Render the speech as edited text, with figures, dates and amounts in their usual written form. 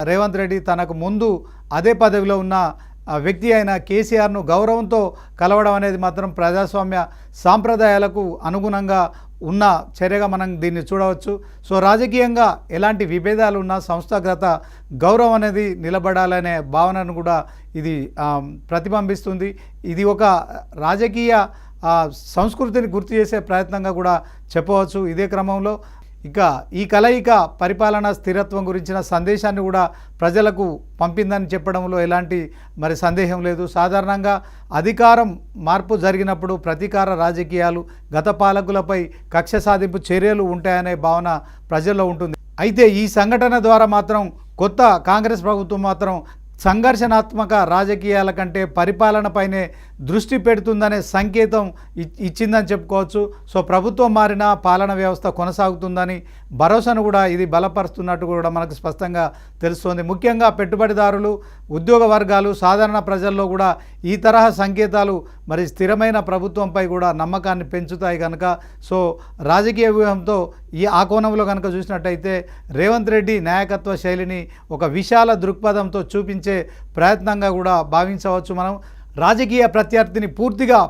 రేవంత్ రెడ్డి తనకు ముందు అదే పదవిలో ఉన్న వ్యక్తి అయిన కేసీఆర్ను గౌరవంతో కలవడం అనేది మాత్రం ప్రజాస్వామ్య సాంప్రదాయాలకు అనుగుణంగా ఉన్న చర్యగా మనం దీన్ని చూడవచ్చు. సో రాజకీయంగా ఎలాంటి విభేదాలు ఉన్నా సంస్థాగత గౌరవం అనేది నిలబడాలనే భావనను కూడా ఇది ప్రతిబింబిస్తుంది. ఇది ఒక రాజకీయ సంస్కృతిని గుర్తు చేసే ప్రయత్నంగా కూడా చెప్పవచ్చు. ఇదే క్రమంలో ఇక ఈ కలయిక పరిపాలనా స్థిరత్వం గురించిన సందేశాన్ని కూడా ప్రజలకు పంపిందని చెప్పడంలో ఎలాంటి సందేహం లేదు. సాధారణంగా అధికారం మార్పు జరిగినప్పుడు ప్రతీకార రాజకీయాలు, గత పాలకులపై కక్ష సాధింపు చర్యలు ఉంటాయనే భావన ప్రజల్లో ఉంటుంది. అయితే ఈ సంఘటన ద్వారా మాత్రం కొత్త కాంగ్రెస్ ప్రభుత్వం మాత్రం సంఘర్షణాత్మక రాజకీయాల కంటే పరిపాలనపైనే దృష్టి పెడుతుందనే సంకేతం ఇచ్చిందని చెప్పుకోవచ్చు. సో ప్రభుత్వం మారిన పాలన వ్యవస్థ కొనసాగుతుందని భరోసాను కూడా ఇది బలపరుస్తున్నట్టు కూడా మనకు స్పష్టంగా తెలుస్తోంది. ముఖ్యంగా పెట్టుబడిదారులు, ఉద్యోగ వర్గాలు, సాధారణ ప్రజల్లో కూడా ఈ తరహా సంకేతాలు స్థిరమైన ప్రభుత్వంపై కూడా నమ్మకాన్ని పెంచుతాయి కనుక సో రాజకీయ వ్యూహంతో ఆ కోణంలో కనుక చూసినట్టయితే రేవంత్ రెడ్డి నాయకత్వ శైలిని ఒక విశాల దృక్పథంతో చూపించే ప్రయత్నంగా కూడా భావించవచ్చు. మనం రాజకీయ ప్రత్యర్థిని పూర్తిగా